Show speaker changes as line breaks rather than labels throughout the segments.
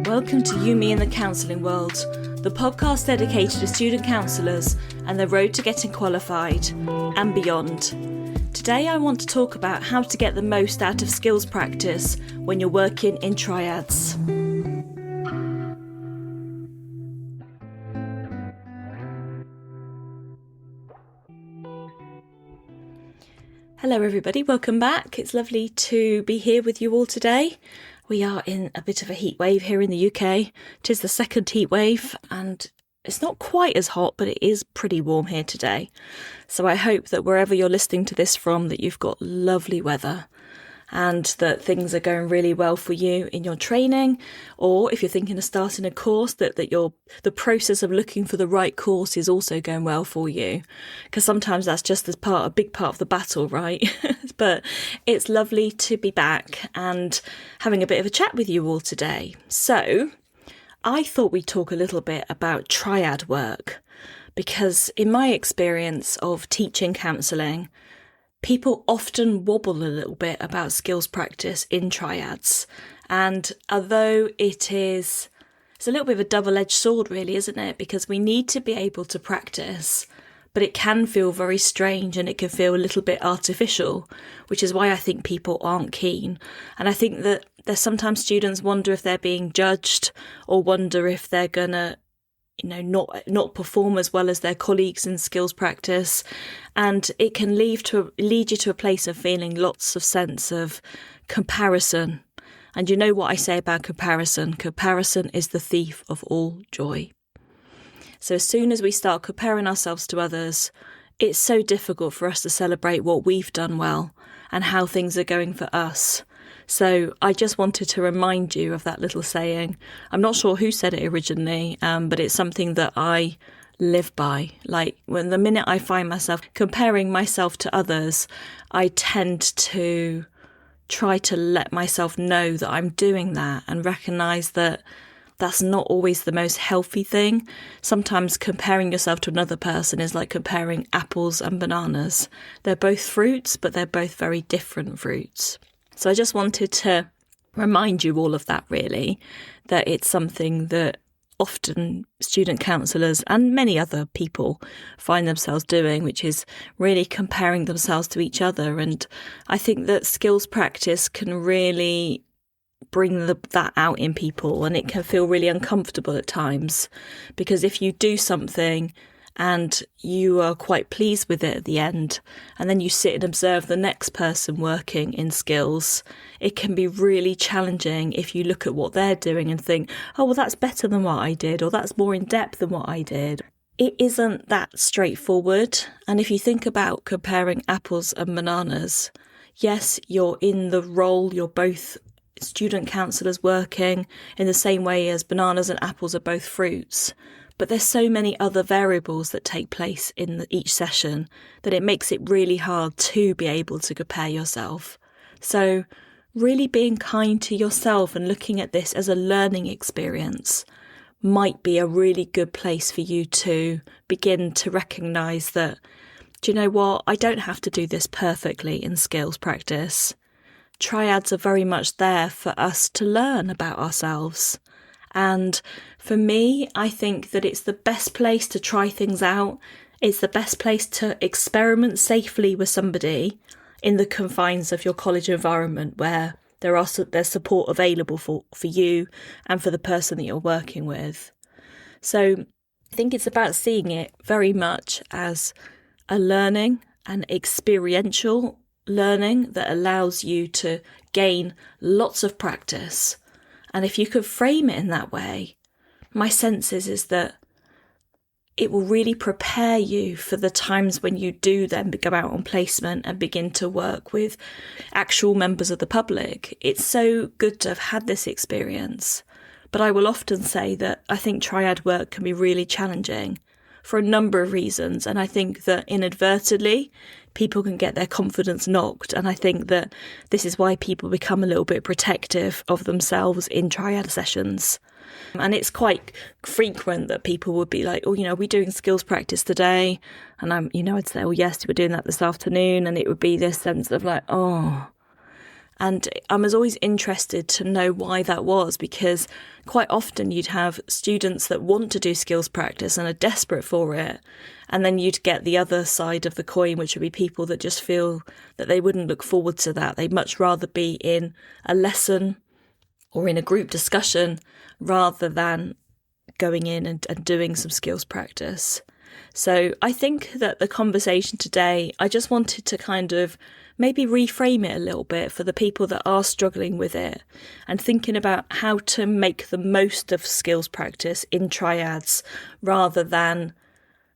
Welcome to You, Me and the Counselling World, the podcast dedicated to student counsellors and their road to getting qualified and beyond. Today I want to talk about how to get the most out of skills practice when you're working in triads. Hello everybody, welcome back. It's lovely to be here with you all today. We are in a bit of a heat wave here in the UK. It is the second heat wave and it's not quite as hot, but it is pretty warm here today. So I hope that wherever you're listening to this from, that you've got lovely weather and that things are going really well for you in your training, or if you're thinking of starting a course, that the process of looking for the right course is also going well for you, because sometimes that's just a big part of the battle, right? But it's lovely to be back and having a bit of a chat with you all today. So I thought we'd talk a little bit about triad work, because in my experience of teaching counselling, people often wobble a little bit about skills practice in triads. And although it's a little bit of a double-edged sword really, isn't it? Because we need to be able to practice, but it can feel very strange and it can feel a little bit artificial, which is why I think people aren't keen. And I think that there's sometimes students wonder if they're being judged or wonder if they're gonna not perform as well as their colleagues in skills practice, and it can lead you to a place of feeling lots of sense of comparison. And you know what I say about comparison? Comparison is the thief of all joy. So as soon as we start comparing ourselves to others, it's so difficult for us to celebrate what we've done well and how things are going for us. So I just wanted to remind you of that little saying. I'm not sure who said it originally, but it's something that I live by. Like when the minute I find myself comparing myself to others, I tend to try to let myself know that I'm doing that and recognise that that's not always the most healthy thing. Sometimes comparing yourself to another person is like comparing apples and bananas. They're both fruits, but they're both very different fruits. So I just wanted to remind you all of that really, that it's something that often student counsellors and many other people find themselves doing, which is really comparing themselves to each other. And I think that skills practice can really bring that out in people, and it can feel really uncomfortable at times, because if you do something and you are quite pleased with it at the end, and then you sit and observe the next person working in skills, it can be really challenging if you look at what they're doing and think, oh, well, that's better than what I did, or that's more in depth than what I did. It isn't that straightforward. And if you think about comparing apples and bananas, yes, you're in the role, you're both student counsellors working in the same way as bananas and apples are both fruits. But there's so many other variables that take place in each session that it makes it really hard to be able to compare yourself. So really being kind to yourself and looking at this as a learning experience might be a really good place for you to begin to recognise that, do you know what, I don't have to do this perfectly in skills practice. Triads are very much there for us to learn about ourselves. And for me, I think that it's the best place to try things out. It's the best place to experiment safely with somebody in the confines of your college environment, where there's support available for you and for the person that you're working with. So I think it's about seeing it very much as a learning, an experiential learning that allows you to gain lots of practice. And if you could frame it in that way, my sense is that it will really prepare you for the times when you do then go out on placement and begin to work with actual members of the public. It's so good to have had this experience. But I will often say that I think triad work can be really challenging for a number of reasons. And I think that inadvertently, people can get their confidence knocked. And I think that this is why people become a little bit protective of themselves in triad sessions. And it's quite frequent that people would be like, oh, are we doing skills practice today? And I'd say, oh, yes, we're doing that this afternoon. And it would be this sense of like, oh. And I was always interested to know why that was, because quite often you'd have students that want to do skills practice and are desperate for it. And then you'd get the other side of the coin, which would be people that just feel that they wouldn't look forward to that. They'd much rather be in a lesson or in a group discussion rather than going in and doing some skills practice. So I think that the conversation today, I just wanted to kind of maybe reframe it a little bit for the people that are struggling with it and thinking about how to make the most of skills practice in triads rather than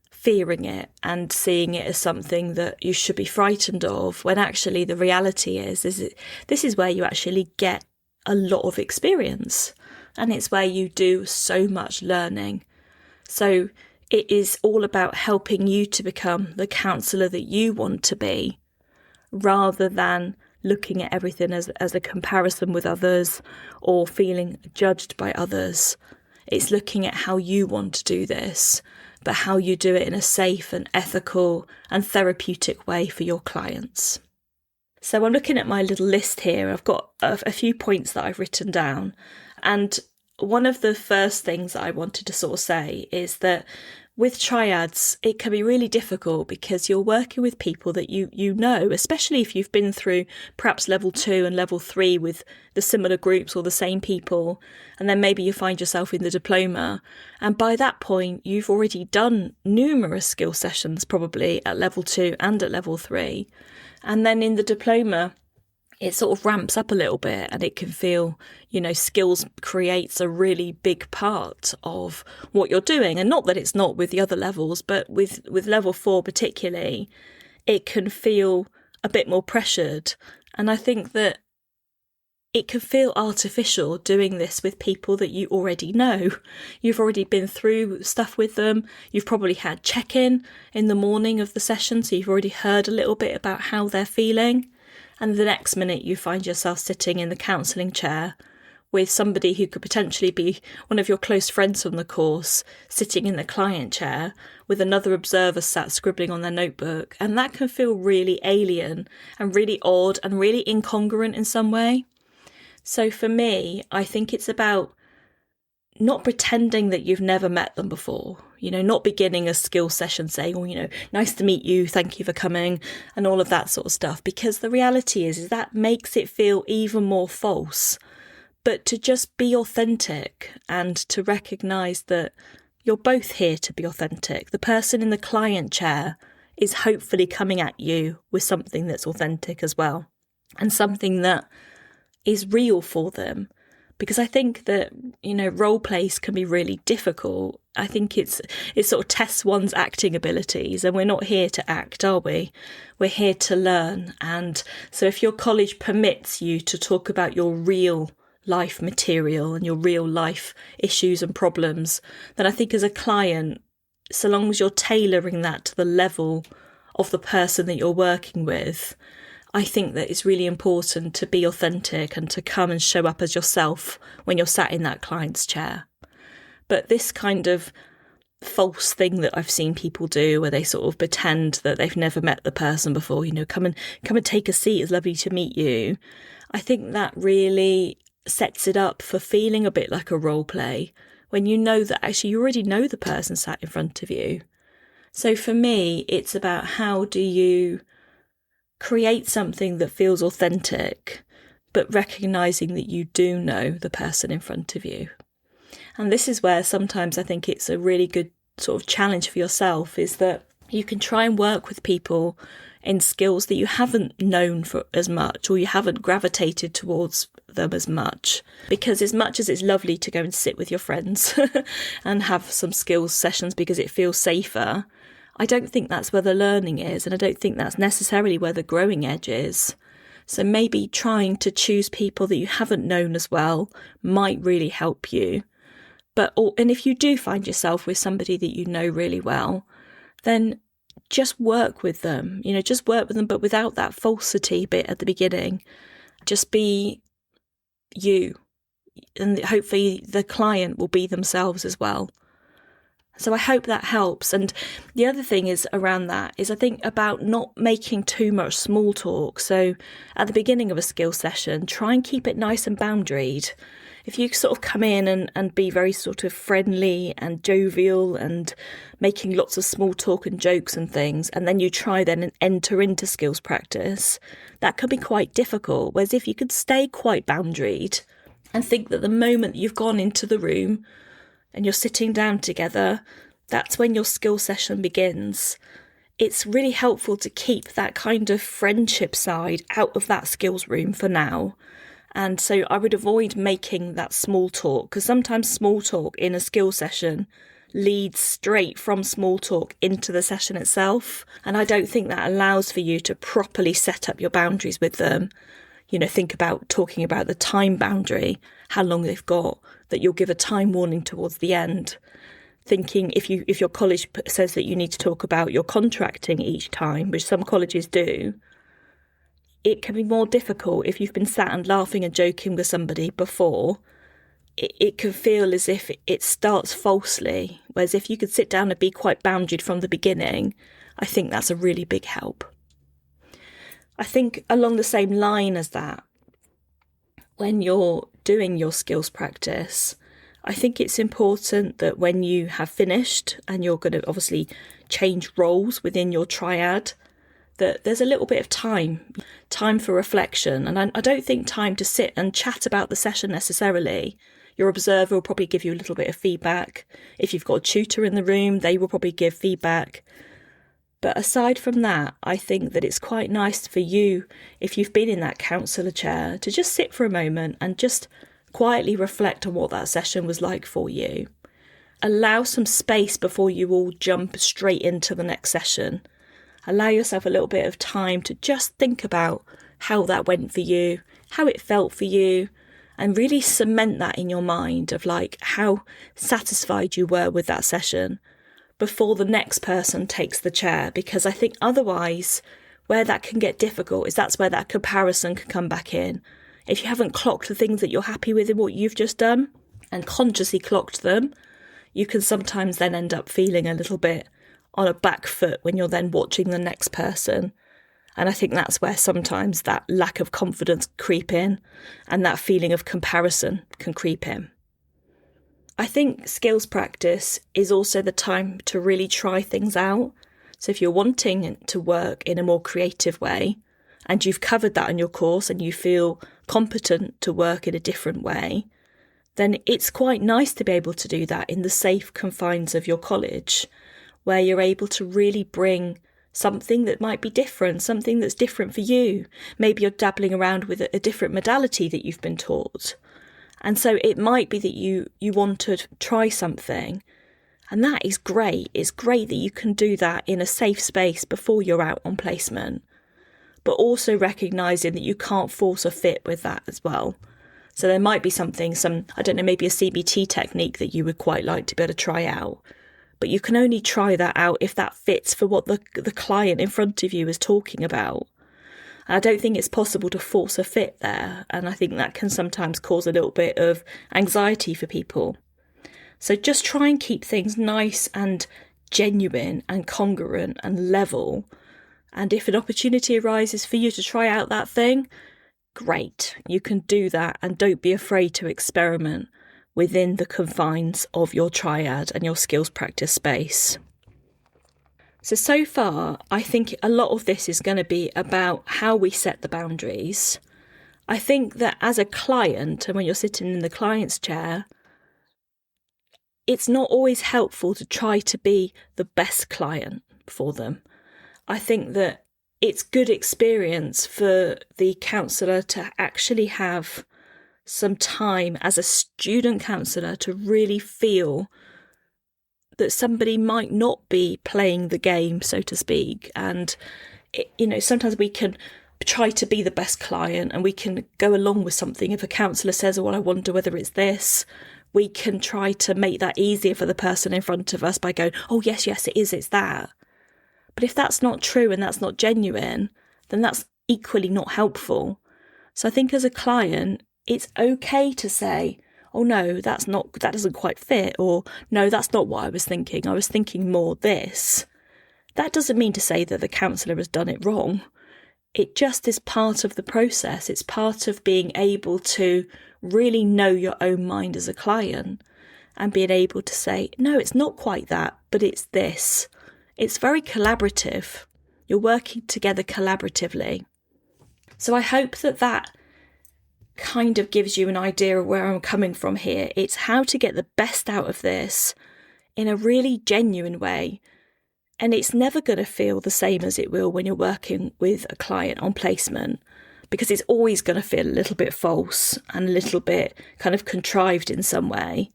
fearing it and seeing it as something that you should be frightened of, when actually the reality is this is where you actually get a lot of experience, and it's where you do so much learning. So it is all about helping you to become the counsellor that you want to be, rather than looking at everything as a comparison with others or feeling judged by others. It's looking at how you want to do this, but how you do it in a safe and ethical and therapeutic way for your clients. So I'm looking at my little list here. I've got a few points that I've written down. And one of the first things that I wanted to sort of say is that with triads, it can be really difficult because you're working with people that you know, especially if you've been through perhaps level 2 and level 3 with the similar groups or the same people, and then maybe you find yourself in the diploma. And by that point, you've already done numerous skill sessions, probably at level 2 and at level 3. And then in the diploma, it sort of ramps up a little bit, and it can feel, skills creates a really big part of what you're doing. And not that it's not with the other levels, but with level 4 particularly, it can feel a bit more pressured. And I think that it can feel artificial doing this with people that you already know. You've already been through stuff with them. You've probably had check-in in the morning of the session, so you've already heard a little bit about how they're feeling. And the next minute you find yourself sitting in the counselling chair with somebody who could potentially be one of your close friends from the course, sitting in the client chair with another observer sat scribbling on their notebook. And that can feel really alien and really odd and really incongruent in some way. So for me, I think it's about not pretending that you've never met them before, not beginning a skill session saying, nice to meet you, thank you for coming, and all of that sort of stuff, because the reality is that makes it feel even more false. But to just be authentic and to recognise that you're both here to be authentic. The person in the client chair is hopefully coming at you with something that's authentic as well, and something that is real for them. Because I think that, role plays can be really difficult. I think it sort of tests one's acting abilities, and we're not here to act, are we? We're here to learn. And so if your college permits you to talk about your real life material and your real life issues and problems, then I think as a client, so long as you're tailoring that to the level of the person that you're working with, I think that it's really important to be authentic and to come and show up as yourself when you're sat in that client's chair. But this kind of false thing that I've seen people do, where they sort of pretend that they've never met the person before, come and take a seat, it's lovely to meet you. I think that really sets it up for feeling a bit like a role play, when you know that actually you already know the person sat in front of you. So for me, it's about how do you create something that feels authentic, but recognising that you do know the person in front of you. And this is where sometimes I think it's a really good sort of challenge for yourself, is that you can try and work with people in skills that you haven't known for as much, or you haven't gravitated towards them as much. Because as much as it's lovely to go and sit with your friends and have some skills sessions because it feels safer, I don't think that's where the learning is, and I don't think that's necessarily where the growing edge is. So maybe trying to choose people that you haven't known as well might really help you. And if you do find yourself with somebody that you know really well, then just work with them, but without that falsity bit at the beginning. Just be you, and hopefully the client will be themselves as well. So I hope that helps. And the other thing is around that is I think about not making too much small talk. So at the beginning of a skill session, try and keep it nice and boundaried. If you sort of come in and be very sort of friendly and jovial and making lots of small talk and jokes and things, and then you try then and enter into skills practice, that can be quite difficult. Whereas if you could stay quite boundaried and think that the moment you've gone into the room and you're sitting down together, that's when your skill session begins. It's really helpful to keep that kind of friendship side out of that skills room for now. And so I would avoid making that small talk, because sometimes small talk in a skill session leads straight from small talk into the session itself. And I don't think that allows for you to properly set up your boundaries with them. Think about talking about the time boundary, how long they've got, that you'll give a time warning towards the end. Thinking if your college says that you need to talk about your contracting each time, which some colleges do, it can be more difficult if you've been sat and laughing and joking with somebody before. It can feel as if it starts falsely. Whereas if you could sit down and be quite boundaried from the beginning, I think that's a really big help. I think along the same line as that, when you're doing your skills practice, I think it's important that when you have finished and you're going to obviously change roles within your triad, that there's a little bit of time for reflection. And I don't think time to sit and chat about the session necessarily. Your observer will probably give you a little bit of feedback. If you've got a tutor in the room, they will probably give feedback. But aside from that, I think that it's quite nice for you, if you've been in that counsellor chair, to just sit for a moment and just quietly reflect on what that session was like for you. Allow some space before you all jump straight into the next session. Allow yourself a little bit of time to just think about how that went for you, how it felt for you, and really cement that in your mind of like how satisfied you were with that session before the next person takes the chair. Because I think otherwise where that can get difficult is that's where that comparison can come back in. If you haven't clocked the things that you're happy with in what you've just done and consciously clocked them, you can sometimes then end up feeling a little bit on a back foot when you're then watching the next person. And I think that's where sometimes that lack of confidence creep in and that feeling of comparison can creep in. I think skills practice is also the time to really try things out. So if you're wanting to work in a more creative way and you've covered that in your course and you feel competent to work in a different way, then it's quite nice to be able to do that in the safe confines of your college, where you're able to really bring something that might be different, something that's different for you. Maybe you're dabbling around with a different modality that you've been taught. And so it might be that you want to try something. And that is great. It's great that you can do that in a safe space before you're out on placement. But also recognising that you can't force a fit with that as well. So there might be something, maybe a CBT technique that you would quite like to be able to try out. But you can only try that out if that fits for what the client in front of you is talking about. I don't think it's possible to force a fit there. And I think that can sometimes cause a little bit of anxiety for people. So just try and keep things nice and genuine and congruent and level. And if an opportunity arises for you to try out that thing, great, you can do that. And don't be afraid to experiment within the confines of your triad and your skills practice space. So far, I think a lot of this is going to be about how we set the boundaries. I think that as a client, and when you're sitting in the client's chair, it's not always helpful to try to be the best client for them. I think that it's good experience for the counsellor to actually have some time as a student counsellor to really feel that somebody might not be playing the game, so to speak. And, sometimes we can try to be the best client and we can go along with something. If a counsellor says, oh, well, I wonder whether it's this, we can try to make that easier for the person in front of us by going, oh, yes, it is, it's that. But if that's not true and that's not genuine, then that's equally not helpful. So I think as a client, it's okay to say, oh no, that doesn't quite fit, or no, that's not what I was thinking more this. That doesn't mean to say that the counsellor has done it wrong. It just is part of the process. It's part of being able to really know your own mind as a client and being able to say, no, it's not quite that, but it's this. It's very collaborative. You're working together collaboratively. So I hope that kind of gives you an idea of where I'm coming from here. It's how to get the best out of this in a really genuine way. And it's never going to feel the same as it will when you're working with a client on placement, because it's always going to feel a little bit false and a little bit kind of contrived in some way.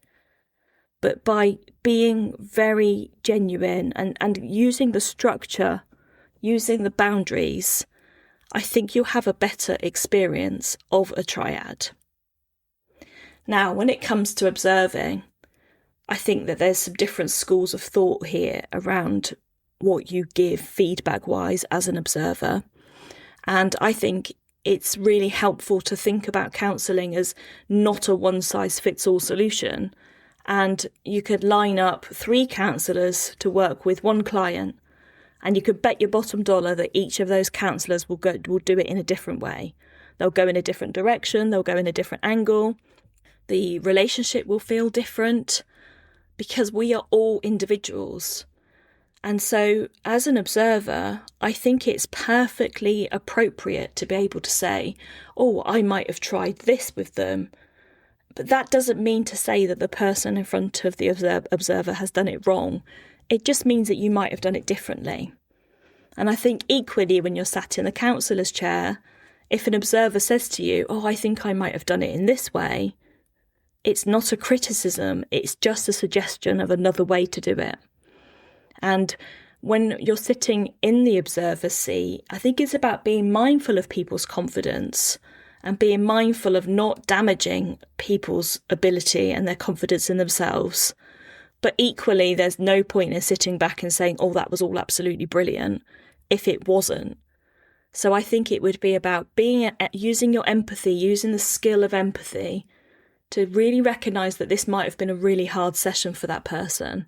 But by being very genuine and using the structure, using the boundaries, I think you'll have a better experience of a triad. Now, when it comes to observing, I think that there's some different schools of thought here around what you give feedback-wise as an observer. And I think it's really helpful to think about counselling as not a one-size-fits-all solution. And you could line up 3 counsellors to work with one client, and you could bet your bottom dollar that each of those counsellors will do it in a different way. They'll go in a different direction, they'll go in a different angle. The relationship will feel different because we are all individuals. And so as an observer, I think it's perfectly appropriate to be able to say, oh, I might have tried this with them. But that doesn't mean to say that the person in front of the observer has done it wrong. It just means that you might have done it differently. And I think equally when you're sat in the counsellor's chair, if an observer says to you, oh, I think I might have done it in this way, it's not a criticism, it's just a suggestion of another way to do it. And when you're sitting in the observer's seat, I think it's about being mindful of people's confidence and being mindful of not damaging people's ability and their confidence in themselves. But equally, there's no point in sitting back and saying, oh, that was all absolutely brilliant, if it wasn't. So I think it would be about using your empathy, using the skill of empathy to really recognise that this might have been a really hard session for that person,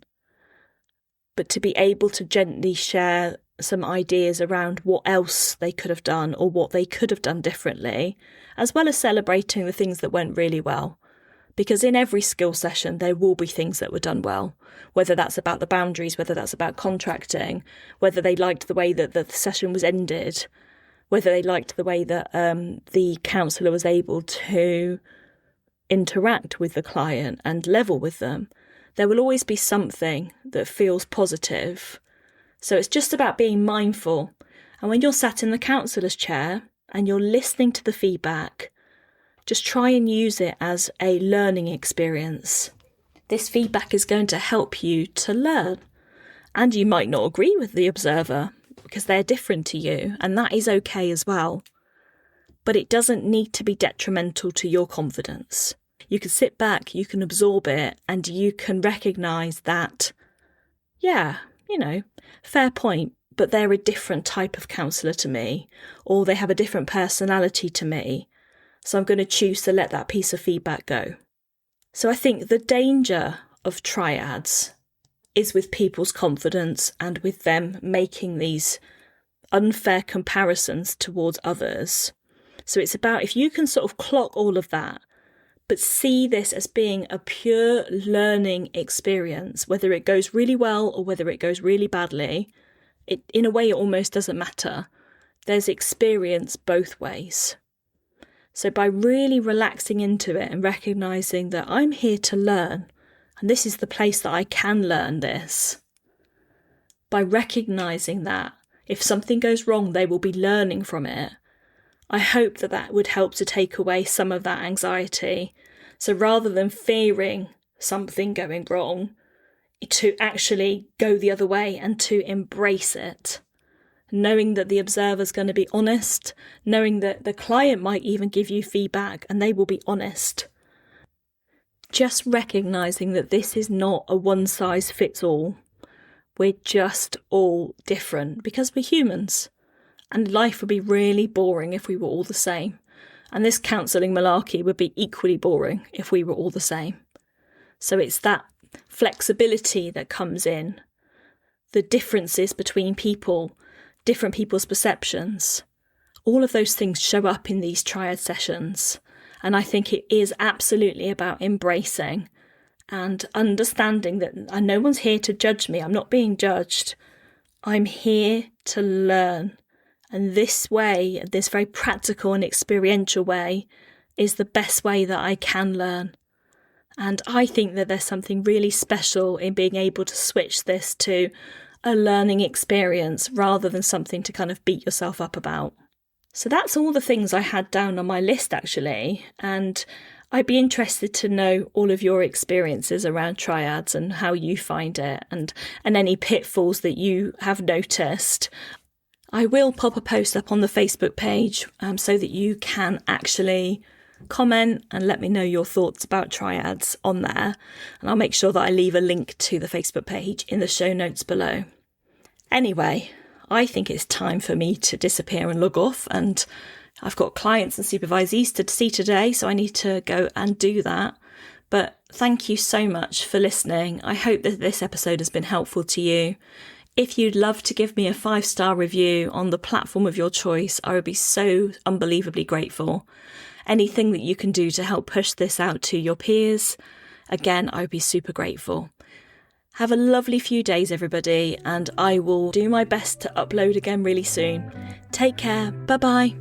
but to be able to gently share some ideas around what else they could have done or what they could have done differently, as well as celebrating the things that went really well. Because in every skill session, there will be things that were done well, whether that's about the boundaries, whether that's about contracting, whether they liked the way that the session was ended, whether they liked the way that the counsellor was able to interact with the client and level with them. There will always be something that feels positive. So it's just about being mindful. And when you're sat in the counsellor's chair and you're listening to the feedback, just try and use it as a learning experience. This feedback is going to help you to learn. And you might not agree with the observer because they're different to you, and that is okay as well. But it doesn't need to be detrimental to your confidence. You can sit back, you can absorb it, and you can recognise that, yeah, fair point, but they're a different type of counsellor to me, or they have a different personality to me. So I'm going to choose to let that piece of feedback go. So I think the danger of triads is with people's confidence and with them making these unfair comparisons towards others. So it's about if you can sort of clock all of that, but see this as being a pure learning experience, whether it goes really well or whether it goes really badly, in a way it almost doesn't matter. There's experience both ways. So by really relaxing into it and recognising that I'm here to learn, and this is the place that I can learn this, by recognising that if something goes wrong, they will be learning from it, I hope that would help to take away some of that anxiety. So rather than fearing something going wrong, to actually go the other way and to embrace it. Knowing that the observer's going to be honest, knowing that the client might even give you feedback and they will be honest. Just recognising that this is not a one-size-fits-all. We're just all different because we're humans. And life would be really boring if we were all the same. And this counselling malarkey would be equally boring if we were all the same. So it's that flexibility that comes in, the differences between people, different people's perceptions. All of those things show up in these triad sessions. And I think it is absolutely about embracing and understanding that no one's here to judge me. I'm not being judged. I'm here to learn. And this way, this very practical and experiential way, is the best way that I can learn. And I think that there's something really special in being able to switch this to a learning experience rather than something to kind of beat yourself up about. So that's all the things I had down on my list, actually. And I'd be interested to know all of your experiences around triads and how you find it, and any pitfalls that you have noticed. I will pop a post up on the Facebook page so that you can actually comment and let me know your thoughts about triads on there. And I'll make sure that I leave a link to the Facebook page in the show notes below. Anyway, I think it's time for me to disappear and log off, and I've got clients and supervisees to see today, so I need to go and do that. But thank you so much for listening. I hope that this episode has been helpful to you. If you'd love to give me a 5-star review on the platform of your choice, I would be so unbelievably grateful. Anything that you can do to help push this out to your peers, again, I would be super grateful. Have a lovely few days, everybody, and I will do my best to upload again really soon. Take care. Bye-bye.